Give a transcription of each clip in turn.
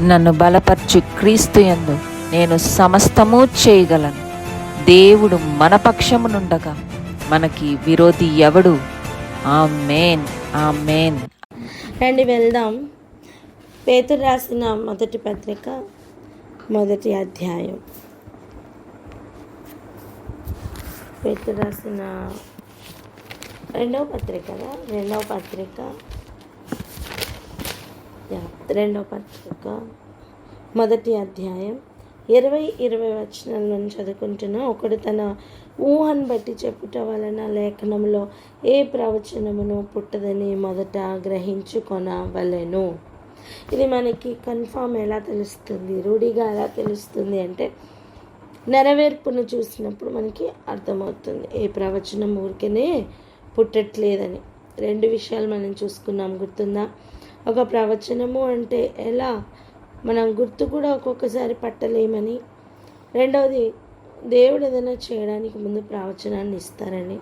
నన్ను బలపరచు క్రీస్తు యందు నేను సమస్తము చేయగలను. దేవుడు మన పక్షమునుండగా మనకి విరోధి ఎవడు? ఆమేన్, ఆమేన్. రండి వెళ్దాం. పేతురు రాసిన మొదటి పత్రిక మొదటి అధ్యాయం. పేతురు రాసిన రెండవ పత్రిక మొదటి అధ్యాయం 20 వచనాల నుంచి చదువుకుంటున్నా. ఒకడు తన ఊహను బట్టి చెప్పుట వలన లేఖనంలో ఏ ప్రవచనమును పుట్టదని మొదట గ్రహించుకొనవలెను. ఇది మనకి కన్ఫామ్ ఎలా తెలుస్తుంది, రూఢిగా ఎలా తెలుస్తుంది అంటే నెరవేర్పును చూసినప్పుడు మనకి అర్థమవుతుంది. ఏ ప్రవచనం ఊరికనే పుట్టట్లేదని. రెండు విషయాలు మనం చూసుకున్నాం, గుర్తుందా? ఒక ప్రవచనము అంటే ఎలా మనం గుర్తు కూడా ఒక్కొక్కసారి పట్టలేమని, రెండవది దేవుడు ఏదైనా చేయడానికి ముందు ప్రవచనాన్ని ఇస్తారని,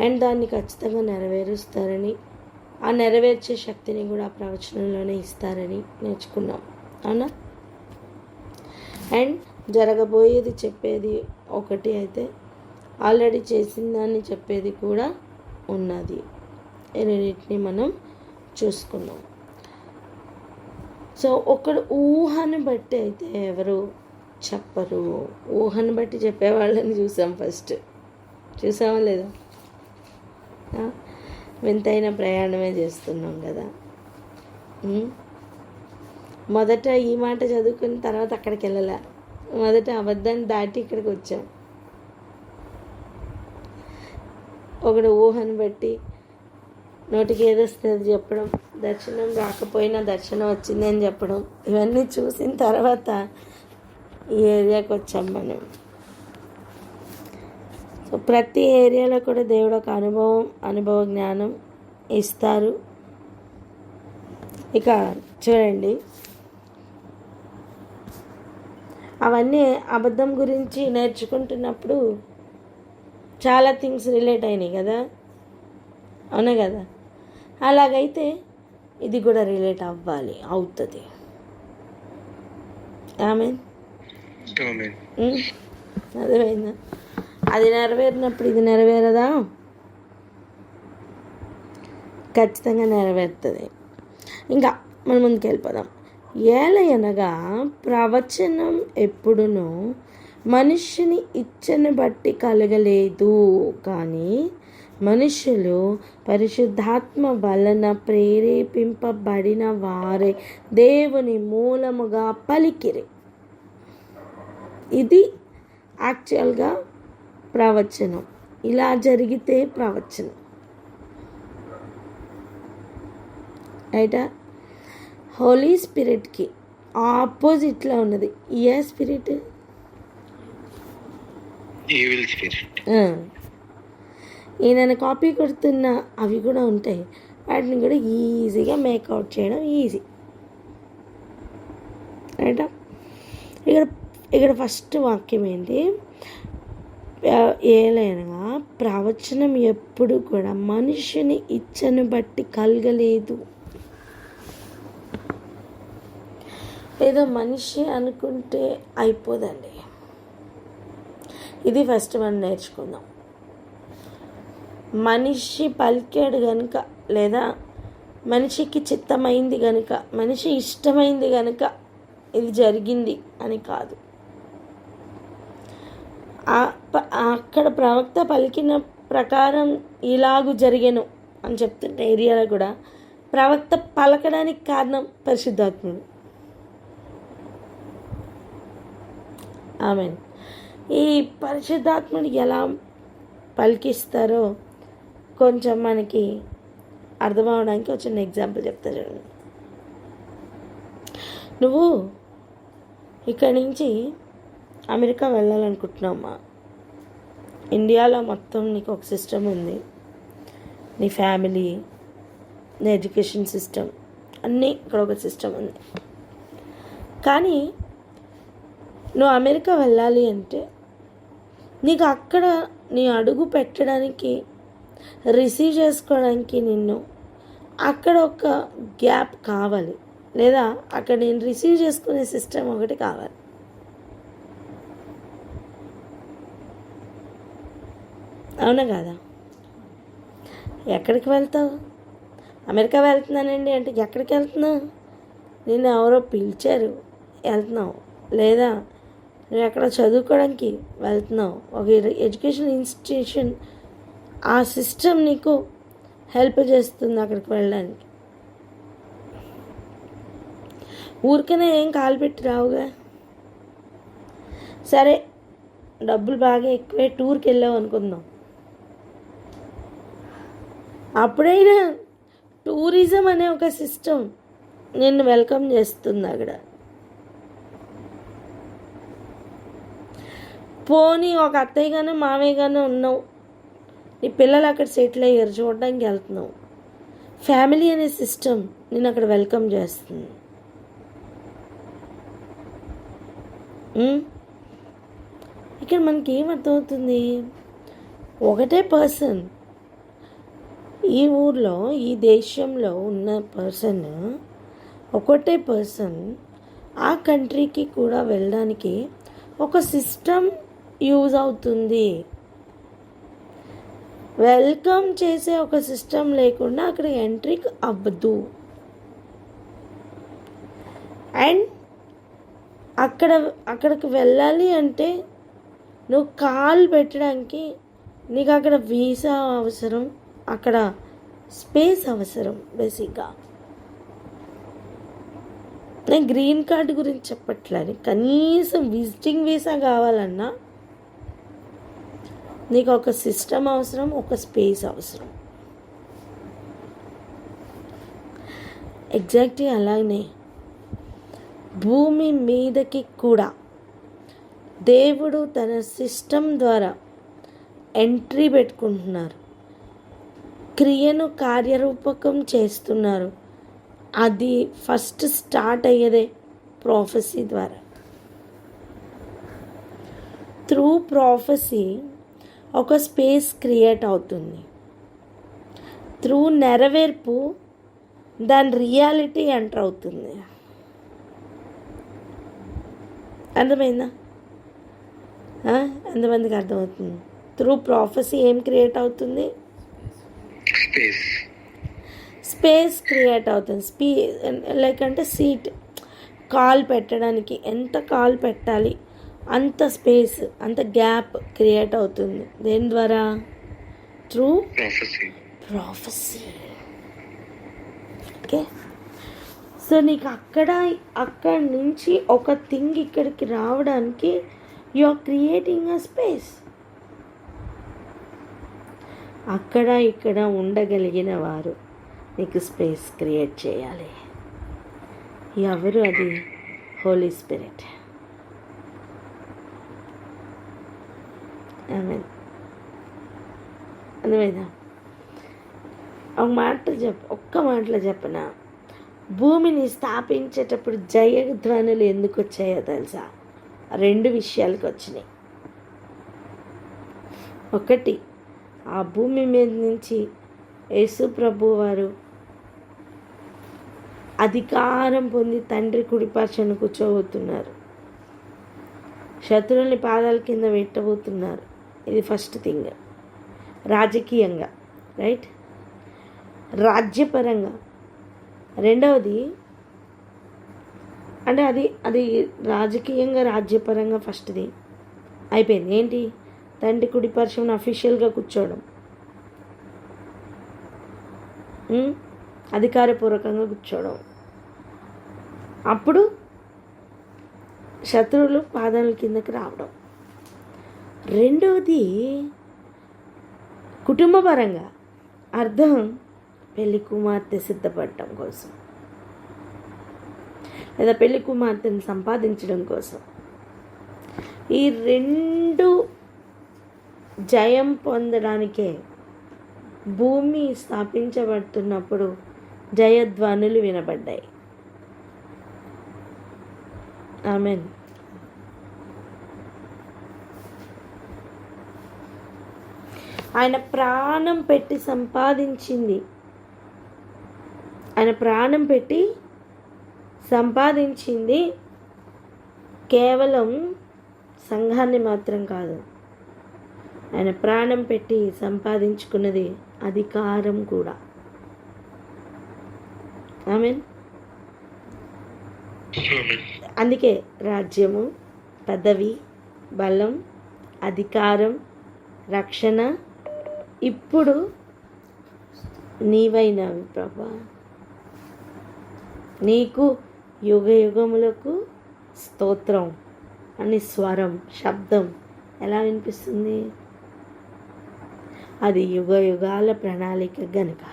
అండ్ దాన్ని ఖచ్చితంగా నెరవేరుస్తారని, ఆ నెరవేర్చే శక్తిని కూడా ఆ ప్రవచనంలోనే ఇస్తారని నేర్చుకున్నాం, అవునా? అండ్ జరగబోయేది చెప్పేది ఒకటి అయితే ఆల్రెడీ చేసిన దాన్ని చెప్పేది కూడా ఉన్నది. ఈ రెండింటిని మనం చూసుకున్నాం. సో ఒకడు ఊహను బట్టి అయితే ఎవరు చెప్పరు. ఊహను బట్టి చెప్పేవాళ్ళని చూసాం, ఫస్ట్ చూసామా లేదా? వింతైన ప్రయాణమే చేస్తున్నాం కదా. మొదట ఈ మాట చదువుకుని తర్వాత అక్కడికి వెళ్ళలే, మొదట అబద్ధాన్ని దాటి ఇక్కడికి వచ్చాం. ఒకడు ఊహను బట్టి నోటికి ఏదొస్తుంది అది చెప్పడం, దర్శనం రాకపోయినా దర్శనం వచ్చిందని చెప్పడం, ఇవన్నీ చూసిన తర్వాత ఈ ఏరియాకి వచ్చాం మనం. సో ప్రతి ఏరియాలో కూడా దేవుడు ఒక అనుభవ జ్ఞానం ఇస్తారు. ఇక చూడండి, అవన్నీ అబద్ధం గురించి నేర్చుకుంటున్నప్పుడు చాలా థింగ్స్ రిలేట్ అయినాయి కదా, అవునా కదా? అలాగైతే ఇది కూడా రిలేట్ అవుతుంది. ఆమేన్. అర్థమైందా? అది నెరవేరినప్పుడు ఇది నెరవేరదా? ఖచ్చితంగా నెరవేరుతుంది. ఇంకా మనం ముందుకు వెళ్ళిపోదాం. ఏలయనగా ప్రవచనం ఎప్పుడునూ మనుష్యుని ఇచ్చను బట్టి కలగలేదు, కానీ మనుషులు పరిశుద్ధాత్మ వలన ప్రేరేపింపబడిన వారే దేవుని మూలముగా పలికిరి. ఇది యాక్చువల్గా ప్రవచనం. ఇలా జరిగితే ప్రవచనం, రైటా? హోలీ స్పిరిట్కి ఆపోజిట్లో ఉన్నది ఏ స్పిరిట్? ఈయన కాపీ కొడుతున్న అవి కూడా ఉంటాయి, వాటిని కూడా ఈజీగా మేకౌట్ చేయడం ఈజీ, రైటా? ఇక్కడ ఫస్ట్ వాక్యం ఏంటి? ఏలైనా ప్రవచనం ఎప్పుడు కూడా మనుషుని ఇచ్చను బట్టి కలగలేదు. ఏదో మనిషి అనుకుంటే అయిపోదండి. ఇది ఫస్ట్ మనం నేర్చుకుందాం. మనిషి పలికాడు కనుక, లేదా మనిషికి చిత్తమైంది కనుక, మనిషి ఇష్టమైంది కనుక ఇది జరిగింది అని కాదు. అక్కడ ప్రవక్త పలికిన ప్రకారం ఇలాగూ జరిగెను అని చెప్తున్న ఏరియాలో కూడా ప్రవక్త పలకడానికి కారణం పరిశుద్ధాత్ముడు. ఆమేన్. ఈ పరిశుద్ధాత్ముడు ఎలా పలికిస్తారో కొంచెం మనకి అర్థమవడానికి ఒక చిన్న ఎగ్జాంపుల్ చెప్తా చూడండి. నువ్వు ఇక్కడి నుంచి అమెరికా వెళ్ళాలనుకుంటున్నావమ్మా. ఇండియాలో మొత్తం నీకు ఒక సిస్టమ్ ఉంది, నీ ఫ్యామిలీ, నీ ఎడ్యుకేషన్ సిస్టమ్, అన్నీ ఇక్కడ ఒక సిస్టమ్ ఉంది. కానీ నువ్వు అమెరికా వెళ్ళాలి అంటే నీకు అక్కడ నీ అడుగు పెట్టడానికి, రిసీవ్ చేసుకోవడానికి నిన్ను అక్కడ ఒక గ్యాప్ కావాలి, లేదా అక్కడ నేను రిసీవ్ చేసుకునే సిస్టమ్ ఒకటి కావాలి. అవునా కాదా? ఎక్కడికి వెళ్తావు? అమెరికా వెళ్తున్నానండి అంటే ఎక్కడికి వెళ్తున్నావు? నేను ఎవరో పిలిచారు వెళ్తున్నావు, లేదా నువ్వు ఎక్కడ చదువుకోవడానికి వెళ్తున్నావు, ఒక ఎడ్యుకేషన్ ఇన్స్టిట్యూషన్ ఆ సిస్టమ్ నీకు హెల్ప్ చేస్తుంది అక్కడికి వెళ్ళడానికి. ఊరికనే ఏం కాలు పెట్టి రావుగా. సరే, డబ్బులు బాగా ఎక్కువే టూర్కి వెళ్ళావు అనుకుందాం, అప్పుడైనా టూరిజం అనే ఒక సిస్టమ్ నిన్ను వెల్కమ్ చేస్తుంది అక్కడ. పోనీ ఒక అత్తయ్యగానో మామయ్యగానో ఉన్నావు, నీ పిల్లలు అక్కడ సెటిల్ అయ్యారు, చూడడానికి వెళ్తున్నావు, ఫ్యామిలీ అనే సిస్టమ్ నేను అక్కడ వెల్కమ్ చేస్తుంది. ఇక్కడ మనకి ఏమర్థమవుతుంది? ఒకటే పర్సన్, ఈ ఊర్లో ఈ దేశంలో ఉన్న పర్సన్, ఒకటే పర్సన్ ఆ కంట్రీకి కూడా వెళ్ళడానికి ఒక సిస్టమ్ యూజ్ అవుతుంది. వెల్కమ్ చేసే ఒక సిస్టమ్ లేకుండా అక్కడ ఎంట్రీ అవ్వదు. అండ్ అక్కడికి వెళ్ళాలి అంటే నువ్వు కాల్ పెట్టడానికి నీకు అక్కడ వీసా అవసరం, అక్కడ స్పేస్ అవసరం. బేసిక్గా నేను గ్రీన్ కార్డు గురించి చెప్పట్లేదు, కనీసం విజిటింగ్ వీసా కావాలన్నా నీకు ఒక సిస్టమ్ అవసరం, ఒక స్పేస్ అవసరం. ఎగ్జాక్ట్లీ అలానే భూమి మీదకి కూడా దేవుడు తన సిస్టమ్ ద్వారా ఎంట్రీ పెట్టుకుంటున్నారు, క్రియను కార్యరూపకం చేస్తున్నారు. అది ఫస్ట్ స్టార్ట్ అయ్యేదే ప్రాఫెసీ ద్వారా. త్రూ ప్రాఫెసీ ఒక స్పేస్ క్రియేట్ అవుతుంది. త్రూ నెరవేర్పు దాని రియాలిటీ ఎంటర్ అవుతుంది. అర్థమైందా? ఎంతమందికి అర్థమవుతుంది? త్రూ ప్రాఫెసీ ఏం క్రియేట్ అవుతుంది? స్పేస్ క్రియేట్ అవుతుంది. లైక్ అంటే సీట్, కాల్ పెట్టడానికి ఎంత కాల్ పెట్టాలి అంత స్పేస్, అంత గ్యాప్ క్రియేట్ అవుతుంది. దేని ద్వారా? Through prophecy. ఓకే, సో నీకు అక్కడి నుంచి ఒక థింగ్ ఇక్కడికి రావడానికి you are creating a space. అక్కడ ఇక్కడ ఉండగలిగిన వారు నీకు స్పేస్ క్రియేట్ చేయాలి. ఎవరు అది? హోలీ స్పిరిట్. ఆమేన్. అర్థమైందా? ఒక్క మాటలో చెప్పనా, భూమిని స్థాపించేటప్పుడు జయధ్వనులు ఎందుకు వచ్చాయో తెలుసా? 2 విషయాలకు వచ్చినాయి. ఒకటి, ఆ భూమి మీద నుంచి యేసు ప్రభు వారు అధికారం పొంది తండ్రి కుడిపార్శ్వన కూర్చోబోతున్నారు, శత్రువుల్ని పాదాల కింద పెట్టబోతున్నారు. ఇది ఫస్ట్ థింగ్. రాజకీయంగా, రైట్, రాజ్యపరంగా. రెండవది అంటే అది రాజకీయంగా రాజ్యపరంగా ఫస్ట్ది అయిపోయింది. ఏంటి? తండ్రి కుడి పార్శ్వన అఫీషియల్గా కూర్చోవడం, అధికారపూర్వకంగా కూర్చోవడం. అప్పుడు శత్రువులు పాదాల కిందకి రావడం. రెండవది కుటుంబపరంగా, అర్థం పెళ్లి కుమార్తె సిద్ధపడటం కోసం, లేదా పెళ్లి కుమార్తెను సంపాదించడం కోసం. ఈ 2 జయం పొందడానికే భూమి స్థాపించబడుతున్నప్పుడు జయధ్వనులు వినబడ్డాయి. ఆమేన్. ఆయన ప్రాణం పెట్టి సంపాదించింది, ఆయన ప్రాణం పెట్టి సంపాదించింది కేవలం సంఘాన్ని మాత్రం కాదు, ఆయన ప్రాణం పెట్టి సంపాదించుకున్నది అధికారం కూడా. ఆమేన్. అందుకే రాజ్యము, పదవి, బలం, అధికారం, రక్షణ ఇప్పుడు నీవైనవి ప్రభా. నీకు యుగ యుగములకు స్తోత్రం అని స్వరం, శబ్దం ఎలా వినిపిస్తుంది? అది యుగ యుగాల ప్రణాళిక గనుక.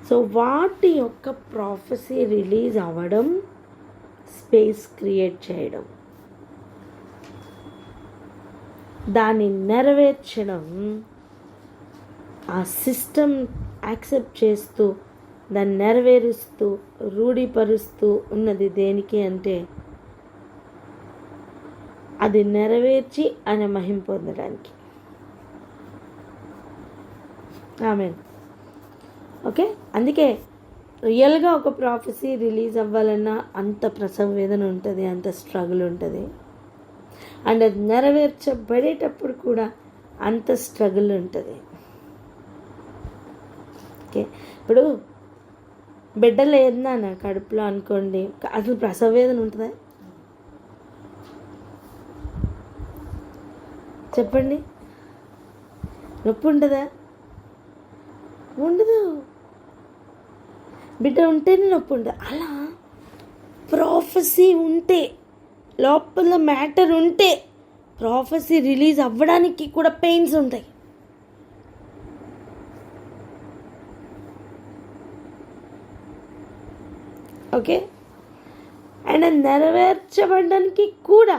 సో వాటి యొక్క ప్రాఫెసీ రిలీజ్ అవ్వడం, స్పేస్ క్రియేట్ చేయడం, దాన్ని నెరవేర్చడం, ఆ సిస్టమ్ యాక్సెప్ట్ చేస్తూ దాన్ని నెరవేరుస్తూ రూఢీపరుస్తూ ఉన్నది దేనికి అంటే అది నెరవేర్చి ఆయన మహిమ పొందడానికి. ఆమేన్. ఓకే, అందుకే రియల్గా ఒక ప్రాఫెసీ రిలీజ్ అవ్వాలన్నా అంత ప్రసవ వేదన ఉంటుంది, అంత స్ట్రగుల్ ఉంటుంది. అండ్ అది నెరవేర్చబడేటప్పుడు కూడా అంత స్ట్రగుల్ ఉంటుంది. ఓకే, ఇప్పుడు బిడ్డ లేదన్నా నా కడుపులో అనుకోండి, అసలు ప్రసవ వేదన ఉంటుందా? చెప్పండి, నొప్పి ఉంటుందా? ఉండదు. బిడ్డ ఉంటేనే నొప్పి ఉండదు. అలా ప్రాఫెసీ ఉంటే, లోపల మ్యాటర్ ఉంటే ప్రాఫెసీ రిలీజ్ అవ్వడానికి కూడా పెయిన్స్ ఉంటాయి. ఓకే, అండ్ నెరవేర్చబడడానికి కూడా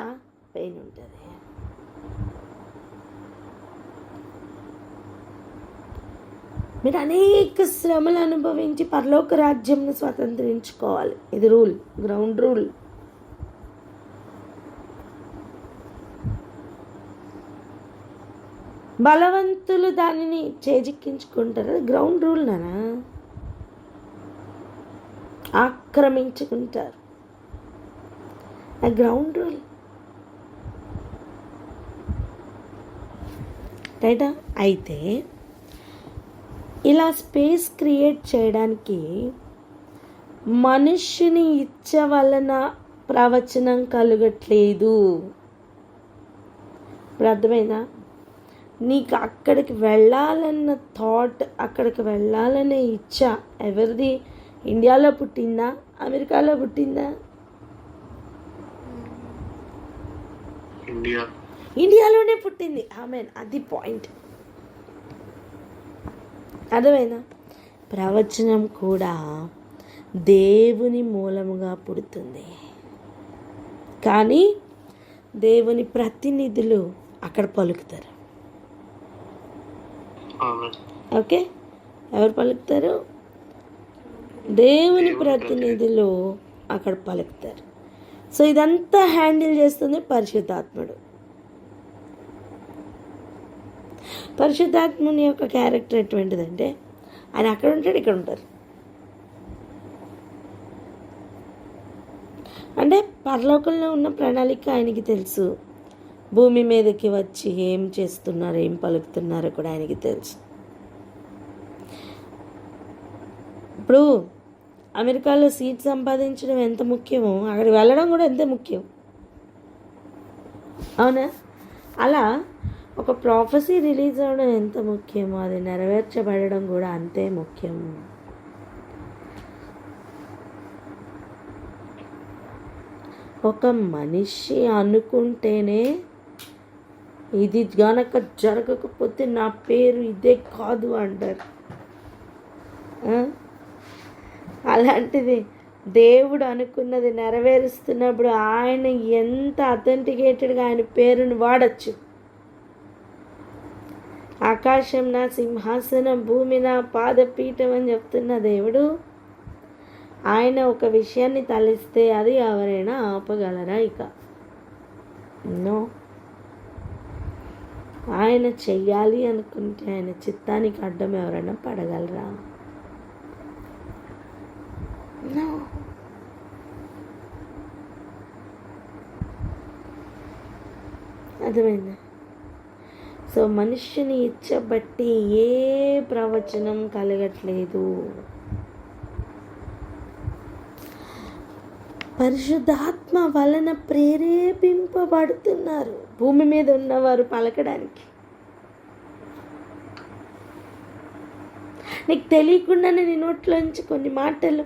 పెయిన్ ఉంటుంది. మీరు అనేక శ్రమలు అనుభవించి పరలోక రాజ్యంను స్వతంత్రించుకోవాలి. ఇది రూల్, గ్రౌండ్ రూల్. బలవంతులు దానిని చేజిక్కించుకుంటారు. గ్రౌండ్ రూల్ నానా, ఆక్రమించుకుంటారు. ఆ గ్రౌండ్ రూల్ రైటా. అయితే ఇలా స్పేస్ క్రియేట్ చేయడానికి మనుష్యుని ఇచ్చ వలన ప్రవచనం కలగట్లేదు. ఇప్పుడు అర్థమైందా? నీకు అక్కడికి వెళ్ళాలన్న థాట్, అక్కడికి వెళ్ళాలనే ఇచ్చ ఎవరిది? ఇండియాలో పుట్టిందా? అమెరికాలో పుట్టిందా? ఇండియాలోనే పుట్టింది. ఆమెన్. అది పాయింట్. అర్థమైందా? ప్రవచనం కూడా దేవుని మూలముగా పుడుతుంది, కానీ దేవుని ప్రతినిధులు అక్కడ పలుకుతారు. ఓకే, ఎవరు పలుకుతారు? దేవుని ప్రతినిధులు అక్కడ పలుకుతారు. సో ఇదంతా హ్యాండిల్ చేస్తుంది పరిశుద్ధాత్ముడు. పరిశుద్ధాత్ముని యొక్క క్యారెక్టర్ ఎటువంటిదంటే ఆయన అక్కడ ఉంటాడు, ఇక్కడ ఉంటారు. అంటే పరలోకంలో ఉన్న ప్రణాళిక ఆయనకి తెలుసు, భూమి మీదకి వచ్చి ఏం చేస్తున్నారు, ఏం పలుకుతున్నారో కూడా ఆయనకి తెలుసు. ఇప్పుడు అమెరికాలో సీట్ సంపాదించడం ఎంత ముఖ్యమో అక్కడికి వెళ్ళడం కూడా ఎంత ముఖ్యం, అవునా? అలా ఒక ప్రాఫెసీ రిలీజ్ అవ్వడం ఎంత ముఖ్యమో అది నెరవేర్చబడడం కూడా అంతే ముఖ్యం. ఒక మనిషి అనుకుంటేనే ఇది గనక జరగకపోతే నా పేరు ఇదే కాదు అంటారు. అలాంటిది దేవుడు అనుకున్నది నెరవేరుస్తున్నప్పుడు ఆయన ఎంత అథెంటికేటెడ్గా ఆయన పేరుని వాడచ్చు. ఆకాశం నా సింహాసనం, భూమి నా పాదపీఠం అని చెప్తున్న దేవుడు ఆయన ఒక విషయాన్ని తలిస్తే అది ఎవరైనా ఆపగలరా? ఇక నో. ఆయన చెయ్యాలి అనుకుంటే ఆయన చిత్తానికి అడ్డం ఎవరైనా పడగలరా? అర్థమైందా? సో మనుష్యుని ఇచ్చబట్టి ఏ ప్రవచనం కలగట్లేదు. పరిశుద్ధాత్మ వలన ప్రేరేపింపబడుతున్నారు భూమి మీద ఉన్నవారు పలకడానికి. నీకు తెలియకుండానే నీ నోట్లోంచి కొన్ని మాటలు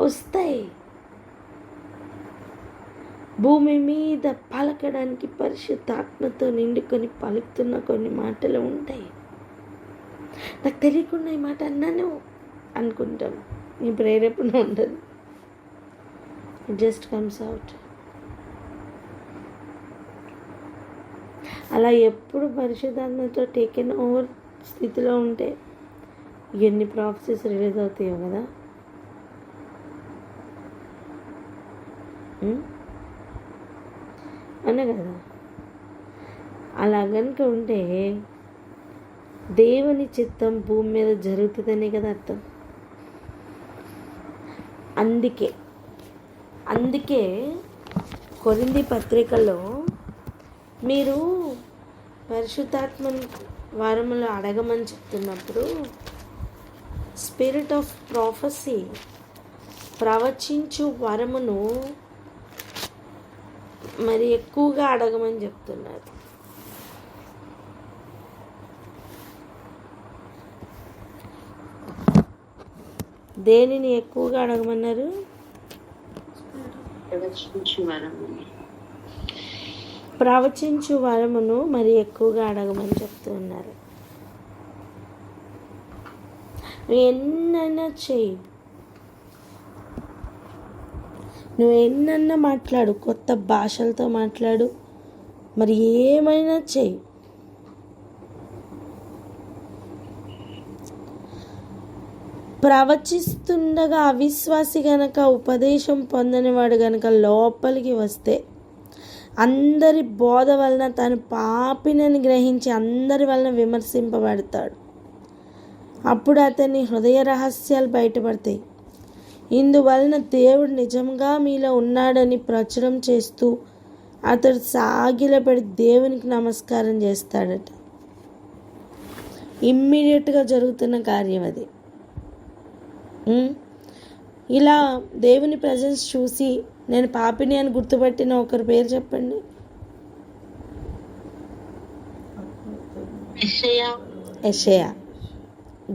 వస్తాయి. భూమి మీద పలకడానికి పరిశుద్ధాత్మతో నిండుకొని పలుకుతున్న కొన్ని మాటలు ఉంటాయి. నాకు తెలియకుండా ఈ మాట అన్నాను అనుకుంటాం. నీ ప్రేరేపణ ఉండదు. It just comes out. అలా ఎప్పుడు పరిశుద్ధాత్మతో టేకెన్ ఓవర్ స్థితిలో ఉంటే ఎన్ని ప్రాఫెసెస్ రిలీజ్ అవుతాయో కదా. అనే కదా. అలా కనుక ఉంటే దేవుని చిత్తం భూమి మీద జరుగుతుందనే కదా అర్థం. అందుకే కొరింథీ పత్రికలో మీరు పరిశుద్ధాత్మని వరములు అడగమని చెప్తున్నప్పుడు స్పిరిట్ ఆఫ్ ప్రాఫెసీ, ప్రవచించు వరమును మరి ఎక్కువగా అడగమని చెప్తున్నారు. దేనిని ఎక్కువగా అడగమన్నారు? ప్రవచించు వరమును మరి ఎక్కువగా అడగమని చెప్తున్నారు. నువ్వు ఎన్నైనా చెయ్యి, నువ్వు ఎన్నన్నా మాట్లాడు, కొత్త భాషలతో మాట్లాడు, మరి ఏమైనా చెయ్యి, ప్రవచిస్తుండగా అవిశ్వాసి గనక, ఉపదేశం పొందనివాడు గనక లోపలికి వస్తే అందరి బోధ వలన తను పాపినని గ్రహించి అందరి వలన విమర్శింపబడతాడు. అప్పుడు అతని హృదయ రహస్యాలు బయటపడతాయి. ఇందువలన దేవుడు నిజంగా మీలో ఉన్నాడని ప్రచురం చేస్తూ అతడు సాగిలపడి దేవునికి నమస్కారం చేస్తాడట. ఇమ్మీడియట్గా జరుగుతున్న కార్యం అది. ఇలా దేవుని ప్రజెన్స్ చూసి నేను పాపిని అని గుర్తుపట్టిన ఒకరి పేరు చెప్పండి. యెషయా.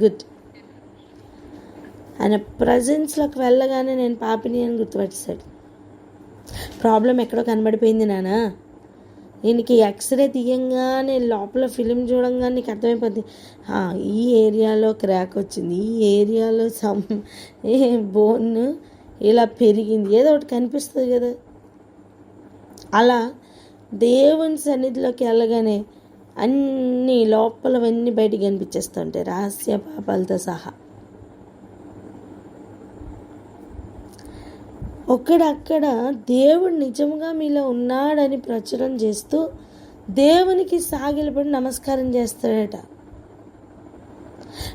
గుడ్. ఆయన ప్రజెన్స్లోకి వెళ్ళగానే నేను పాపిని అని గుర్తుపట్టేశాడు. ప్రాబ్లం ఎక్కడో కనబడిపోయింది నాన్న. దీనికి ఎక్స్రే తీయంగానే లోపల ఫిలిం చూడంగానే నీకు అర్థమైపోద్ది, ఈ ఏరియాలో క్రాక్ వచ్చింది, ఈ ఏరియాలో బోన్ ఇలా పెరిగింది, ఏదో ఒకటి కనిపిస్తుంది కదా. అలా దేవుని సన్నిధిలోకి వెళ్ళగానే అన్నీ లోపలవన్నీ బయటికి కనిపించేస్తుంటాయి, రహస్య పాపాలతో సహా. ఒక్కడక్కడ దేవుడు నిజంగా మీలో ఉన్నాడని ప్రచురం చేస్తూ దేవునికి సాగిలపడి నమస్కారం చేస్తాడట.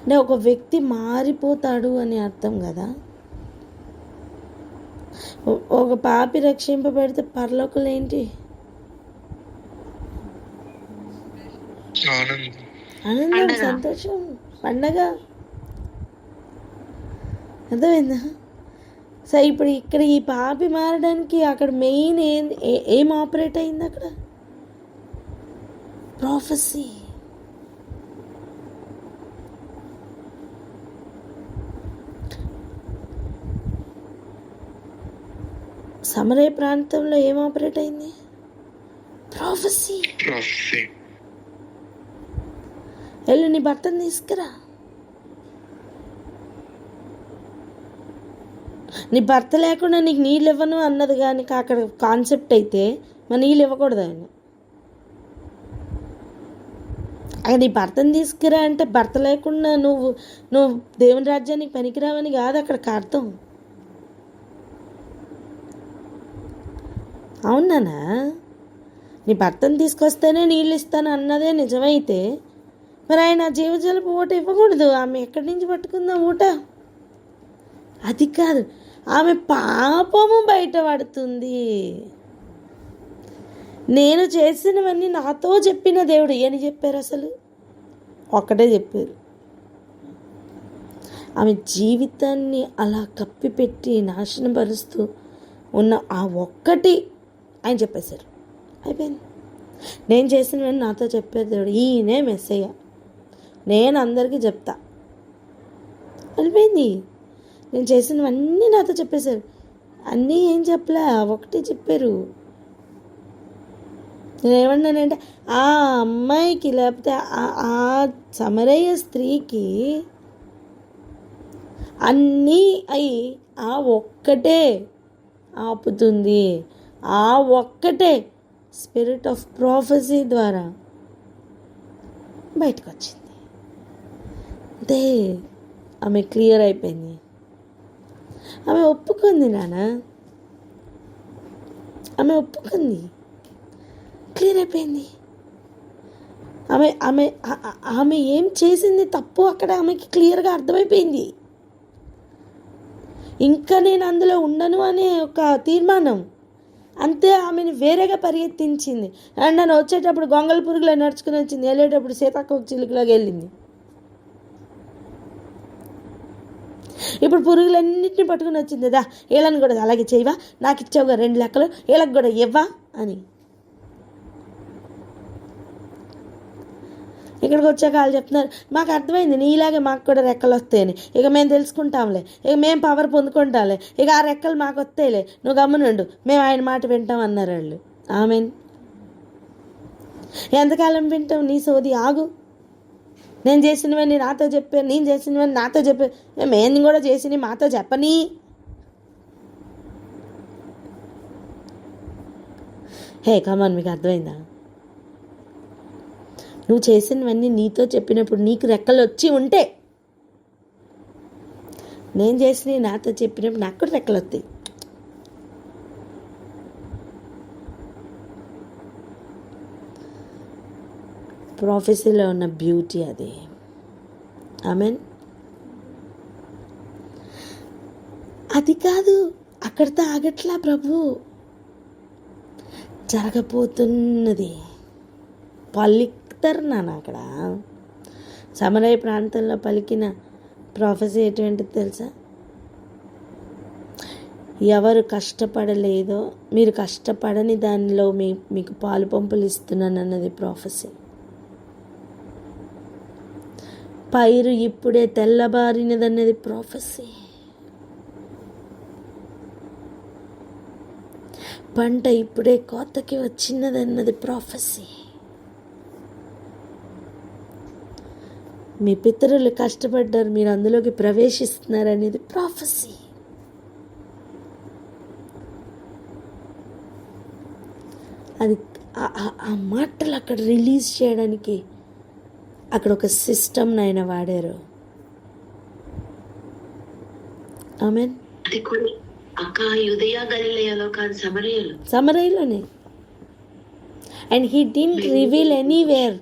అంటే ఒక వ్యక్తి మారిపోతాడు అని అర్థం కదా. ఒక పాపి రక్షింపబడితే పరలోకంలో ఏంటి? ఆనందం, సంతోషం, పండగ. అర్థమైందా? సో ఇప్పుడు ఇక్కడ ఈ పాపి మారడానికి అక్కడ మెయిన్ ఏం ఆపరేట్ అయింది? అక్కడ ప్రాఫెసీ. సమరయ ప్రాంతంలో ఏం ఆపరేట్ అయింది? ప్రాఫెసీ. వెళ్ళు నీ భర్తను తీసుకురా. నీ భర్త లేకుండా నీకు నీళ్ళు ఇవ్వను అన్నది కానీ అక్కడ కాన్సెప్ట్ అయితే మరి నీళ్ళు ఇవ్వకూడదు ఆయన. అక్కడ నీ భర్తను తీసుకురా అంటే భర్త లేకుండా నువ్వు దేవుని రాజ్యానికి పనికిరావని కాదు అక్కడ అర్థం. అవునానా? నీ భర్తను తీసుకొస్తేనే నీళ్ళు ఇస్తాను అన్నదే నిజమైతే మరి ఆయన జీవజలపు ఊట ఇవ్వకూడదు. ఆమె ఎక్కడి నుంచి పట్టుకుందాం ఊట? అది కాదు, ఆమె పాపము బయటపడుతుంది. నేను చేసినవన్నీ నాతో చెప్పిన దేవుడు అని చెప్పారు. అసలు ఒక్కటే చెప్పారు. ఆమె జీవితాన్ని అలా కప్పిపెట్టి నాశనపరుస్తూ ఉన్న ఆ ఒక్కటి ఆయన చెప్పేశారు. అయిపోయింది. నేను చేసినవన్నీ నాతో చెప్పారు దేవుడు. ఈయనే మెస్సయ్య, నేను అందరికీ చెప్తా. అయిపోయింది. నేను చేసినవన్నీ నాతో చెప్పేశారు. అన్నీ ఏం చెప్పలే, ఒకటే చెప్పారు. నేనేమన్నానంటే ఆ అమ్మాయికి లేకపోతే ఆ సమరయ్య స్త్రీకి అన్నీ అయి ఆ ఒక్కటే ఆపుతుంది. ఆ ఒక్కటే స్పిరిట్ ఆఫ్ ప్రాఫెసీ ద్వారా బయటకు వచ్చింది. అంటే ఆమె క్లియర్ అయిపోయింది. ఆమె ఒప్పుకుంది నాన్న, ఆమె ఒప్పుకుంది, క్లియర్ అయిపోయింది. ఆమె ఆమె ఆమె ఏం చేసింది తప్పు అక్కడ ఆమెకి క్లియర్గా అర్థమైపోయింది. ఇంకా నేను అందులో ఉండను అనే ఒక తీర్మానం అంతే ఆమెను వేరేగా పరిగెత్తించింది. అండ్ నన్ను వచ్చేటప్పుడు గొంగళ పురుగులా నడుచుకుని వచ్చింది, వెళ్ళేటప్పుడు సీతాకోక చిలుకలాగా వెళ్ళింది. ఇప్పుడు పురుగులన్నింటినీ పట్టుకుని వచ్చింది. దా వీళ్ళని కూడా అలాగే చేయవా, నాకు ఇచ్చావుగా 2 లెక్కలు, వీళ్ళకి కూడా ఇవ్వా అని. ఇక్కడికి వచ్చాక వాళ్ళు చెప్తున్నారు, మాకు అర్థమైంది నీలాగే మాకు కూడా రెక్కలు వస్తాయని, ఇక మేము తెలుసుకుంటాంలే, ఇక మేము పవర్ పొందుకుంటాంలే, ఇక ఆ రెక్కలు మాకు వస్తాయిలే, నువ్వు గమ్మునుండు, మేము ఆయన మాట వింటాం అన్నారు వాళ్ళు. ఆమెన్. ఎంతకాలం వింటాం నీ సోది, ఆగు. నేను చేసినవన్నీ నాతో చెప్పాను, నేను చేసినవన్నీ నాతో చెప్పాను, మేము కూడా చేసినవి మాతో చెప్పని. హే కమాన్, మీకు అర్థమైందా? నువ్వు చేసినవన్నీ నీతో చెప్పినప్పుడు నీకు రెక్కలు వచ్చి ఉంటే, నేను చేసినవి నాతో చెప్పినప్పుడు నాకు కూడా రెక్కలు వస్తాయి. ప్రాఫెసీలో ఉన్న బ్యూటీ అది. ఆమెన్. అది కాదు, అక్కడితో ఆగట్లా ప్రభు. జరగబోతున్నది పలుకుతారు నాన్న. అక్కడ సమరయ ప్రాంతంలో పలికిన ప్రాఫెసీ ఎటువంటిది తెలుసా? ఎవరు కష్టపడలేదో, మీరు కష్టపడని దానిలో మీకు పాలు పంపులు ఇస్తున్నాను అన్నది ప్రాఫెసీ. పైరు ఇప్పుడే తెల్లబారినదన్నది ప్రాఫెసీ. పంట ఇప్పుడే కోతకి వచ్చినదన్నది ప్రాఫెసీ. మీ పితరులు కష్టపడ్డారు, మీరు అందులోకి ప్రవేశిస్తున్నారు అనేది ప్రాఫెసీ. అది ఆ మాటలు అక్కడ రిలీజ్ చేయడానికి అక్కడ ఒక సిస్టమ్ ఆయన వాడారు. ఆమెన్. అది కూడా అక్క యూదయ గలిలయలో కాదు, సమరయలోనే. And he didn't reveal anywhere.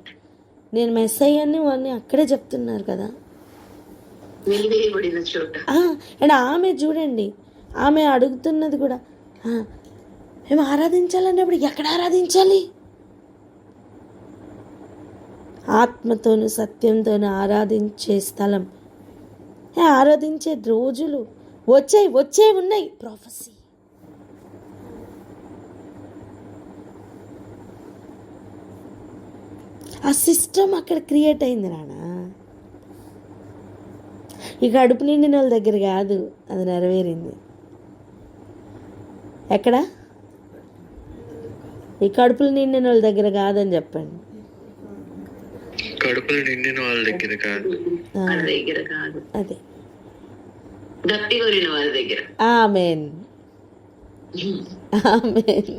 నేను మెస్సయ్యని అని అక్కడే చెప్తున్నారు కదా. అండ్ ఆమె చూడండి, ఆమె అడుగుతున్నది కూడా, మేము ఆరాధించాలన్నప్పుడు ఎక్కడ ఆరాధించాలి? ఆత్మతోను సత్యంతోను ఆరాధించే స్థలం, ఆరాధించే రోజులు వచ్చే ఉన్నాయి. ప్రాఫెసీ. ఆ సిస్టమ్ అక్కడ క్రియేట్ అయింది నాన్న. ఈ కడుపు నిండిన వాళ్ళ దగ్గర కాదు, అది నెరవేరింది. ఎక్కడ? ఈ కడుపులు నిండిన వాళ్ళ దగ్గర కాదని చెప్పండి. కడుపులు నిండిన వాళ్ళ దగ్గర కాదు, అదే గట్టి కొరిన వాళ్ళ దగ్గర. ఆమేన్, ఆమేన్.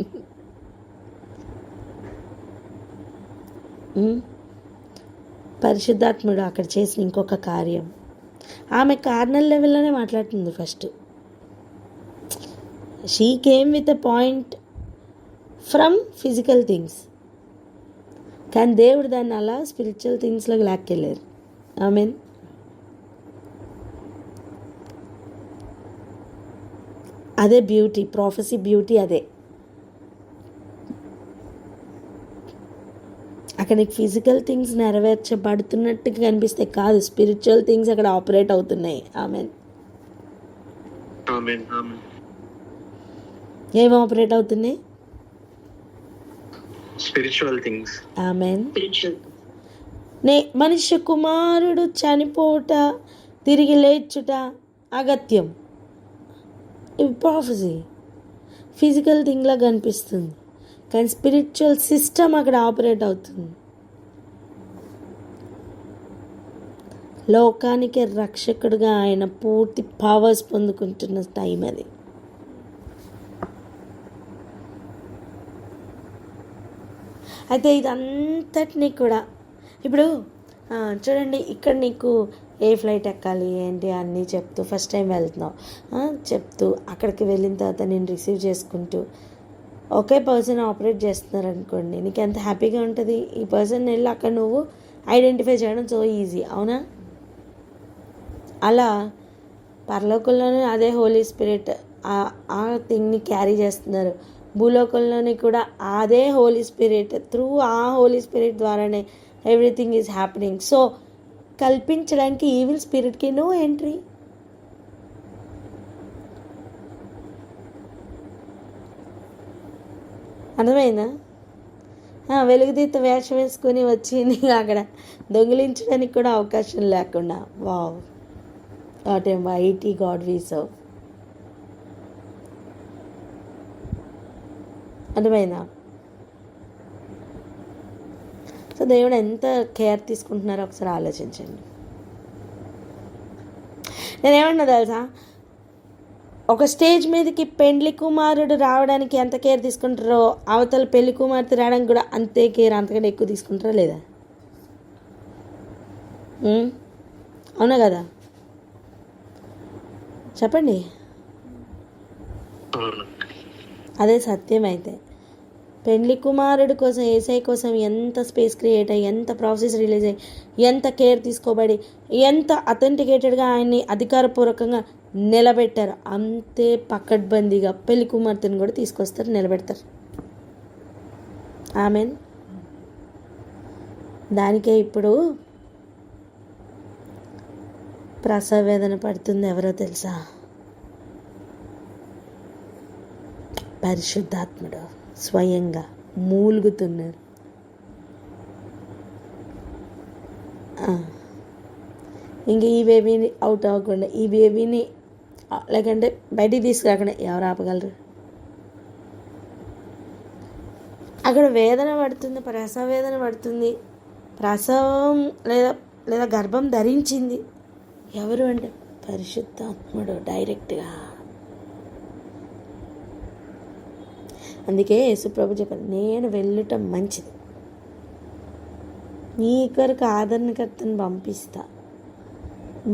పరిశుద్ధాత్ముడు అక్కడ చేసిన ఇంకొక కార్యం, ఆమె కార్నల్ లెవెల్లోనే మాట్లాడుతుంది first. She came with a point from physical things, కానీ దేవుడు దాన్ని అలా స్పిరిచువల్ థింగ్స్లోకి లాక్కెళ్ళారు. ఆమేన్. అదే బ్యూటీ, ప్రాఫెసీ బ్యూటీ అదే. అక్కడ నీకు ఫిజికల్ థింగ్స్ నెరవేర్చబడుతున్నట్టుగా కనిపిస్తే కాదు, స్పిరిచువల్ థింగ్స్ అక్కడ ఆపరేట్ అవుతున్నాయి. ఆమెన్. ఆమేన్ ఆమేన్. ఏం ఆపరేట్ అవుతున్నాయి? Spiritual things. ఆమెన్. స్పిరిచువల్. మనుష్య కుమారుడు చనిపోవుట తిరిగి లేచుట అగత్యం. ఇవి ప్రాఫెసీ ఫిజికల్ థింగ్లా కనిపిస్తుంది, కానీ స్పిరిచువల్ సిస్టమ్ అక్కడ ఆపరేట్ అవుతుంది. లోకానికి రక్షకుడుగా ఆయన పూర్తి పవర్స్ పొందుకుంటున్న టైం అది. అయితే ఇదంతటినీ కూడా ఇప్పుడు చూడండి, ఇక్కడ నీకు ఏ ఫ్లైట్ ఎక్కాలి ఏంటి అన్నీ చెప్తూ, ఫస్ట్ టైం వెళ్తున్నావు చెప్తూ, అక్కడికి వెళ్ళిన తర్వాత నేను రిసీవ్ చేసుకుంటూ ఒకే పర్సన్ ఆపరేట్ చేస్తున్నారు అనుకోండి, నీకు ఎంత హ్యాపీగా ఉంటుంది. ఈ పర్సన్ వెళ్ళి అక్కడ నువ్వు ఐడెంటిఫై చేయడం సో ఈజీ, అవునా? అలా పరలోకంలోనే అదే హోలీ స్పిరిట్ ఆ థింగ్ని క్యారీ చేస్తున్నారు. భూలోకంలోని కూడా అదే హోలీ స్పిరిట్, త్రూ ఆ హోలీ స్పిరిట్ ద్వారానే ఎవ్రీథింగ్ ఈజ్ హ్యాపెనింగ్. సో కల్పించడానికి ఈవిల్ స్పిరిట్కి నో ఎంట్రీ. అర్థమైందా? వెలుగుదీత వేషం వేసుకొని వచ్చి నీకు అక్కడ దొంగిలించడానికి కూడా అవకాశం లేకుండా, wow what a mighty God we serve. అర్థమైందా? సో దేవుడు ఎంత కేర్ తీసుకుంటున్నారో ఒకసారి ఆలోచించండి. నేనేమన్నా తెలుసా, ఒక స్టేజ్ మీదకి పెళ్లి కుమారుడు రావడానికి ఎంత కేర్ తీసుకుంటారో అవతల పెళ్లి కుమార్తె రావడానికి కూడా అంతే కేర్, అంతకంటే ఎక్కువ తీసుకుంటారా లేదా? అవునా కదా? చెప్పండి. అదే సత్యం. అయితే పెళ్లి కుమారుడు కోసం, ఏసై కోసం ఎంత స్పేస్ క్రియేట్ అయ్యి, ఎంత ప్రాసెస్ రిలీజ్ అయ్యి, ఎంత కేర్ తీసుకోబడి, ఎంత అథెంటికేటెడ్గా ఆయన్ని అధికారపూర్వకంగా నిలబెట్టారు, అంతే పకడ్బందీగా పెళ్లి కుమార్తెను కూడా తీసుకొస్తారు, నిలబెడతారు. ఆమెన్. దానికే ఇప్పుడు ప్రసవ వేదన పడుతుంది. ఎవరో తెలుసా? పరిశుద్ధాత్ముడు స్వయంగా మూలుగుతున్నారు. ఇంక ఈ బేబీని అవుట్ అవ్వకుండా, ఈ బేబీని లేకంటే బయటికి తీసుకురాకుండా ఎవరు ఆపగలరు? అక్కడ వేదన పడుతుంది, ప్రసవ వేదన పడుతుంది, ప్రసవం లేదా గర్భం ధరించింది. ఎవరు అంటే పరిశుద్ధాత్ముడు డైరెక్ట్గా. అందుకే యేసుప్రభు చెప్పారు, నేను వెళ్ళటం మంచిది, నీ కొరకు ఆదరణకర్తను పంపిస్తా.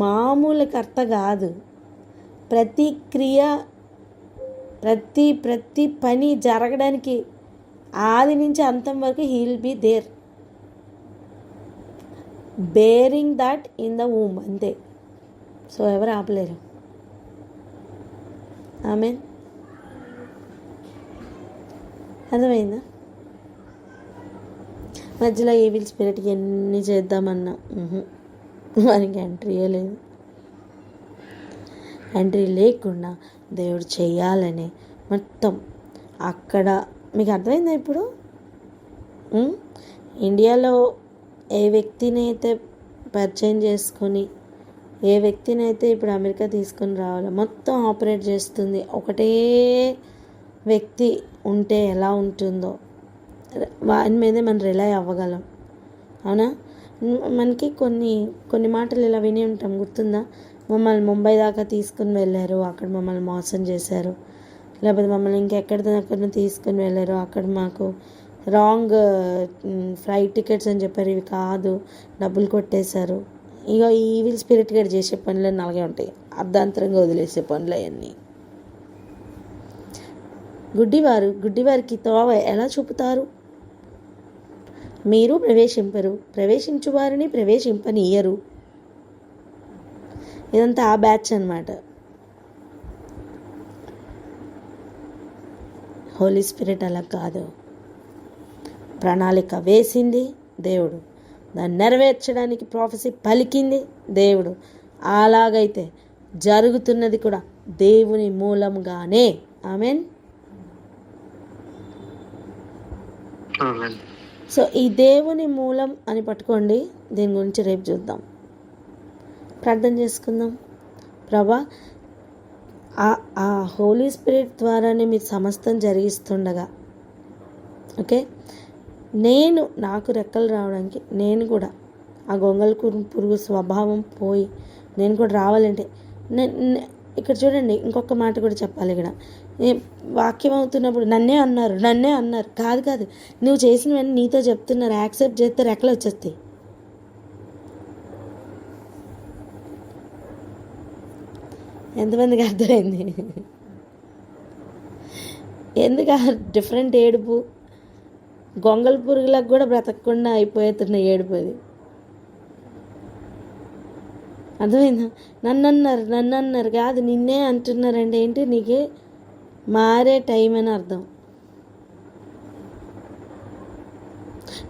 మామూలు కర్త కాదు. ప్రతి క్రియ, ప్రతి పని జరగడానికి ఆది నుంచి అంతం వరకు he will be there, bearing that in the womb, అంతే. సో ఎవరు ఆపలేరు. ఆమెన్. అర్థమైందా? మధ్యలో ఈవిల్ స్పిరిట్కి ఎన్ని చేద్దామన్నా మనకి ఎంట్రీయే లేదు. ఎంట్రీ లేకుండా దేవుడు చేయాలని మొత్తం అక్కడ మీకు అర్థమైందా? ఇప్పుడు ఇండియాలో ఏ వ్యక్తిని అయితే పరిచయం చేసుకొని, ఏ వ్యక్తిని అయితే ఇప్పుడు అమెరికా తీసుకొని రావాలో మొత్తం ఆపరేట్ చేస్తుంది. ఒకటే వ్యక్తి ఉంటే ఎలా ఉంటుందో వాని మీదే మనం రిలై అవ్వగలం. అవునా? మనకి కొన్ని మాటలు ఇలా విని ఉంటాం, గుర్తుందా? మమ్మల్ని ముంబై దాకా తీసుకుని వెళ్ళారు, అక్కడ మమ్మల్ని మోసం చేశారు. లేకపోతే మమ్మల్ని ఇంకెక్కడికైనా తీసుకుని వెళ్ళారు, అక్కడ మాకు రాంగ్ ఫ్లైట్ టికెట్స్ అని చెప్పారు, ఇవి కాదు, డబ్బులు కొట్టేశారు. ఇక ఈవిల్ స్పిరిట్ గడ్ చేసే పనులన్నీ అలాగే ఉంటాయి, అర్ధాంతరంగా వదిలేసే పనులు అవన్నీ. గుడ్డివారికి తోవ ఎలా చూపుతారు? మీరు ప్రవేశింపరు, ప్రవేశించు వారిని ప్రవేశింపనీయరు. ఇదంతా ఆ బ్యాచ్ అన్నమాట. హోలీ స్పిరిట్ అలా కాదు. ప్రణాళిక వేసింది, దేవుడు. దాన్ని నెరవేర్చడానికి ప్రొఫెసీ పలికింది దేవుడు. అలాగైతే జరుగుతున్నది కూడా దేవుని మూలంగానే. ఆమేన్. సో ఈ దేవుని మూలం అని పట్టుకోండి. దీని గురించి రేపు చూద్దాం. ప్రార్థన చేసుకుందాం. ప్రభా, ఆ హోలీ స్పిరిట్ ద్వారానే మీరు సమస్తం జరిగిస్తుండగా, ఓకే, నాకు రెక్కలు రావడానికి నేను కూడా ఆ గొంగళి పురుగు స్వభావం పోయి నేను కూడా రావాలంటే ఇక్కడ చూడండి, ఇంకొక మాట కూడా చెప్పాలి. ఇక్కడ వాక్యం అవుతున్నప్పుడు నన్నే అన్నారు కాదు, నువ్వు చేసినవన్నీ నీతో చెప్తున్నారు. యాక్సెప్ట్ చేస్తే రెక్కలు వచ్చేస్తాయి. ఎంతమందికి అర్థమైంది? ఎందుకు డిఫరెంట్ ఏడుపు? గొంగళి పురుగులకు కూడా బ్రతకకుండా అయిపోతున్న ఏడుపు అది. అర్థమైందా? నన్ను అన్నారు కాదు, నిన్నే అంటున్నారంటే ఏంటి? నీకు మారే టైం అని అర్థం.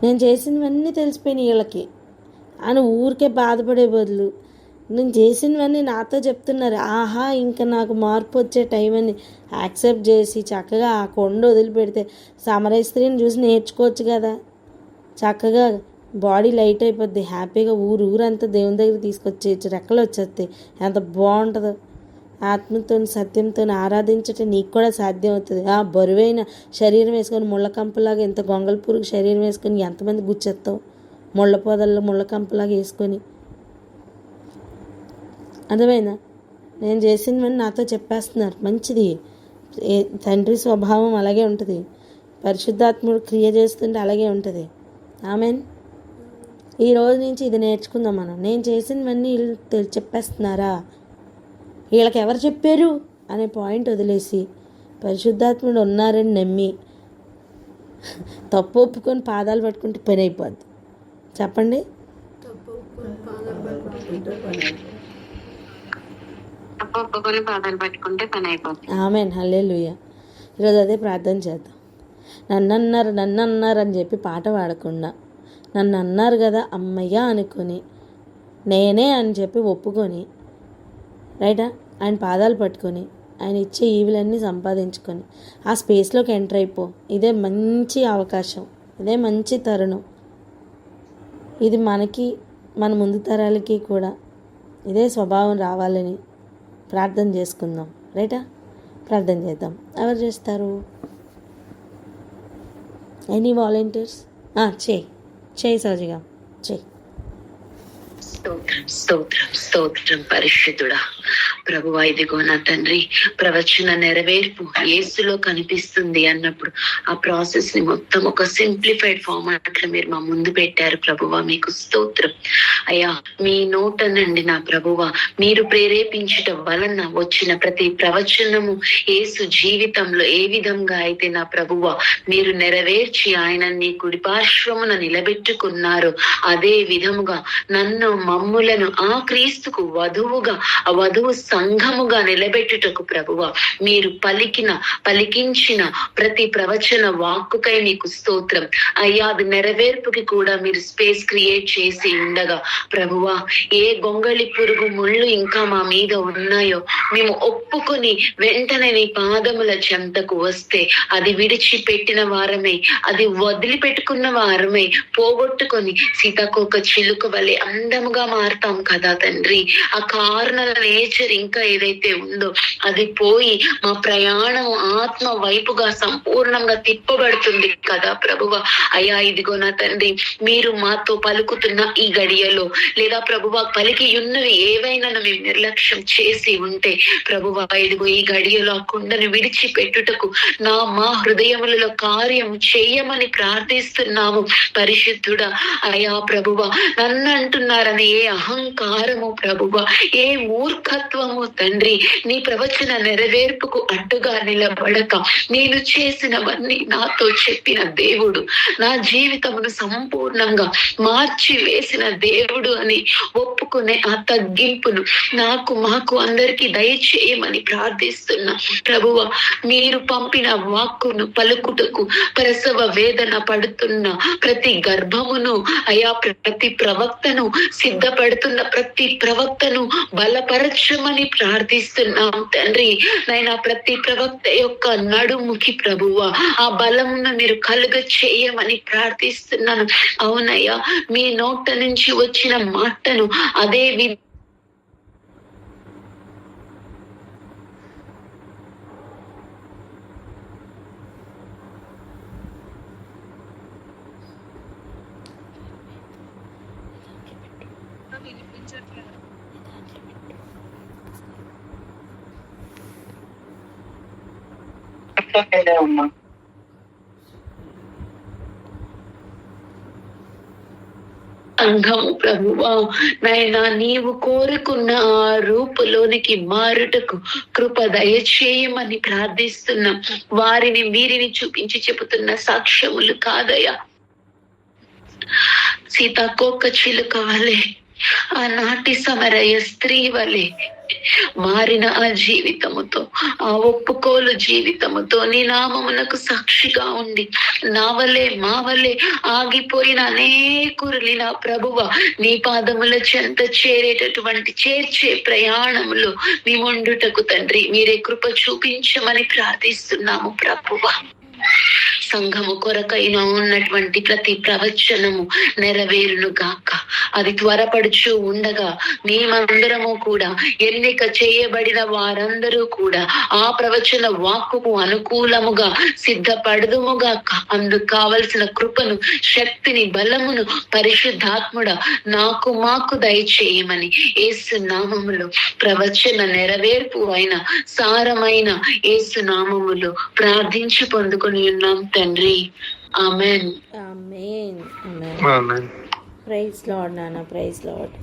నేను చేసినవన్నీ తెలిసిపోయినాయి వీళ్ళకి అని ఊరికే బాధపడే బదులు నేను చేసినవన్నీ నాతో చెప్తున్నారు. ఆహా, ఇంకా నాకు మార్పు వచ్చే టైం అని యాక్సెప్ట్ చేసి చక్కగా ఆ కొండ వదిలిపెడితే సమరయ స్త్రీని చూసి నేర్చుకోవచ్చు కదా. చక్కగా బాడీ లైట్ అయిపోద్ది, హ్యాపీగా ఊరంతా దేవుని దగ్గర తీసుకొచ్చేయచ్చు, రెక్కలు వచ్చేస్తాయి. ఎంత బాగుంటుందో. ఆత్మతో సత్యంతో ఆరాధించటం నీకు కూడా సాధ్యం అవుతుంది. ఆ బరువైన శరీరం వేసుకొని ముళ్ళకంపలాగా, ఎంత గొంగళి పురుగు శరీరం వేసుకొని ఎంతమంది గుచ్చేస్తావు? ముళ్ళ పొదల్లో ముళ్ళకంపలాగా వేసుకొని. అర్థమైందా? నేను చేసినవన్నీ నాతో చెప్పేస్తున్నారు. మంచిది. తండ్రి స్వభావం అలాగే ఉంటుంది, పరిశుద్ధాత్ముడు క్రియ చేస్తుంటే అలాగే ఉంటుంది. ఆమెన్. ఈ రోజు నుంచి ఇది నేర్చుకుందాం మనం. నేను చేసినవన్నీ వీళ్ళు చెప్పేస్తున్నారా, వీళ్ళకి ఎవరు చెప్పారు అనే పాయింట్ వదిలేసి పరిశుద్ధాత్ముడు ఉన్నారని నమ్మి తప్పు ఒప్పుకొని పాదాలు పట్టుకుంటే పని అయిపోద్ది. చెప్పండి. ఆమేన్. హల్లెలూయా. ఈరోజు అదే ప్రార్థన చేద్దాం. నన్ను అన్నారు అని చెప్పి పాట పాడకుండా, నన్ను అన్నారు కదా అమ్మయ్య అనుకొని, నేనే అని చెప్పి ఒప్పుకొని, రైటా, ఆయన పాదాలు పట్టుకొని ఆయన ఇచ్చే ఈవులన్నీ సంపాదించుకొని ఆ స్పేస్లోకి ఎంటర్ అయిపో. ఇదే మంచి అవకాశం, ఇదే మంచి తరుణం. ఇది మనకి, మన ముందు తరాలకి కూడా ఇదే స్వభావం రావాలని ప్రార్థన చేసుకుందాం. రైటా? ప్రార్థన చేద్దాం. ఎవరు చేస్తారు? Any volunteers? చేయి సౌజిగా, చేయి. స్తోత్రం పరిశుద్ధుడా ప్రభువా, ఇదిగో నా తండ్రి, ప్రవచన నెరవేర్పు యేసులో కనిపిస్తుంది అన్నప్పుడు ఆ ప్రాసెస్ ని మొత్తం ఒక సింప్లిఫైడ్ ఫార్మాట్ లో మీరు మా ముందు పెట్టారు ప్రభువా. మీకు స్తోత్రం అయ్యా. మీ నోటనండి నా ప్రభువా, మీరు ప్రేరేపించట వలన వచ్చిన ప్రతి ప్రవచనము యేసు జీవితంలో ఏ విధంగా అయితే నా ప్రభువా మీరు నెరవేర్చి ఆయన నీ కుడిపార్శ్వమున నిలబెట్టుకున్నారు, అదే విధముగా నన్ను మమ్ములను ఆ క్రీస్తుకు వధువుగా, ఆ వధువు సంఘముగా నిలబెట్టుటకు ప్రభువా మీరు పలికించిన ప్రతి ప్రవచన వాక్కుకై నీకు స్తోత్రం అయ్యా. అది నెరవేర్పుకి కూడా మీరు స్పేస్ క్రియేట్ చేసి ఉండగా ప్రభువా, ఏ గొంగళి పురుగు ముళ్ళు ఇంకా మా మీద ఉన్నాయో మేము ఒప్పుకొని వెంటనే నీ పాదముల చెంతకు వస్తే అది విడిచిపెట్టిన వారమై, అది వదిలిపెట్టుకున్న వారమై, పోగొట్టుకొని సీతాకోక చిలుక వలె అందముగా మారుతాం కదా తండ్రి. ఆ కార్నల్ నేచర్ ఇంకా ఏదైతే ఉందో అది పోయి మా ప్రయాణం ఆత్మ వైపుగా సంపూర్ణంగా తిప్పబడుతుంది కదా ప్రభువా. అయ్యా ఇదిగో నా తండ్రి, మీరు మాతో పలుకుతున్న ఈ గడియలో లేదా ప్రభువా పలికి ఉన్నవి ఏవైనా మేము నిర్లక్ష్యం చేసి ఉంటే ప్రభువా, ఇదిగో ఈ గడియలో ఆ కుండను విడిచిపెట్టుటకు మా హృదయములలో కార్యం చేయమని ప్రార్థిస్తున్నాము పరిశుద్ధుడా. అయ్యా ప్రభువా, నన్ను అంటున్నారని ఏ అహంకారము ప్రభువా, ఏ మూర్ఖత్వము తండ్రి నీ ప్రవచన నెరవేర్పుకు అడ్డుగా నిలబడక నేను చేసినవన్నీ నాతో చెప్పిన దేవుడు, నా జీవితమును సంపూర్ణంగా మార్చి వేసిన దేవుడు దేవుడు అని ఒప్పుకునే ఆ తగ్గింపును నాకు మాకు అందరికి దయచేయమని ప్రార్థిస్తున్నా. ప్రభువా, మీరు పంపిన వాక్కును పలుకుటకు ప్రసవ వేదన పడుతున్న ప్రతి గర్భమును అయా, ప్రతి ప్రవక్తను సిద్ధపడుతున్న ప్రతి ప్రవక్తను బలపరచమని ప్రార్థిస్తున్నాం తండ్రి. నైనా ప్రతి ప్రవక్త యొక్క నడుముకి ప్రభువా ఆ బలమును మీరు కలుగ చేయమని ప్రార్థిస్తున్నాను. అవునయ్యా, మీ నోట నుంచి వచ్చిన మాటను అదే సంఘము ప్రభువా నైనా నీవు కోరుకున్న ఆ రూపులోనికి మారుటకు కృప దయచేయమని ప్రార్థిస్తున్నాం. వారిని వీరిని చూపించి చెబుతున్న సాక్ష్యములు కాదయ్యా, సీతాకోక చిలుక వలె, ఆనాటి సమరయ స్త్రీ వలె మారిన ఆ జీవితముతో, ఆ ఒప్పుకోలు జీవితముతో నీ నామమునకు సాక్షిగా ఉండి నా వలె మా వలె ఆగిపోయిన అనేకురుని నా ప్రభువ నీ పాదముల చెంత చేరేటటువంటి చేర్చే ప్రయాణములో నీ ఉండుటకు తండ్రి మీరే కృప చూపించమని ప్రార్థిస్తున్నాము ప్రభువ. సంఘము కొరకైనా ఉన్నటువంటి ప్రతి ప్రవచనము నెరవేరును గాక. అది త్వరపడుచు ఉండగా మేమందరము కూడా ఎన్నిక చేయబడిన వారందరూ కూడా ఆ ప్రవచన వాక్కుకు అనుకూలముగా సిద్ధపడదుముగాక. అందుకు కావలసిన కృపను, శక్తిని, బలమును పరిశుద్ధాత్ముడ నాకు మాకు దయచేయమని యేసు నామములో ప్రవచన నెరవేర్పు అయిన సారమైన యేసు నామములో ప్రార్థించి పొందుకొని ఉన్నాం తండ్రి. ఆమెన్. ఆమేన్. ఆమేన్. ప్రైజ్ లార్డ్ నాన్న, ప్రైజ్ లార్డ్.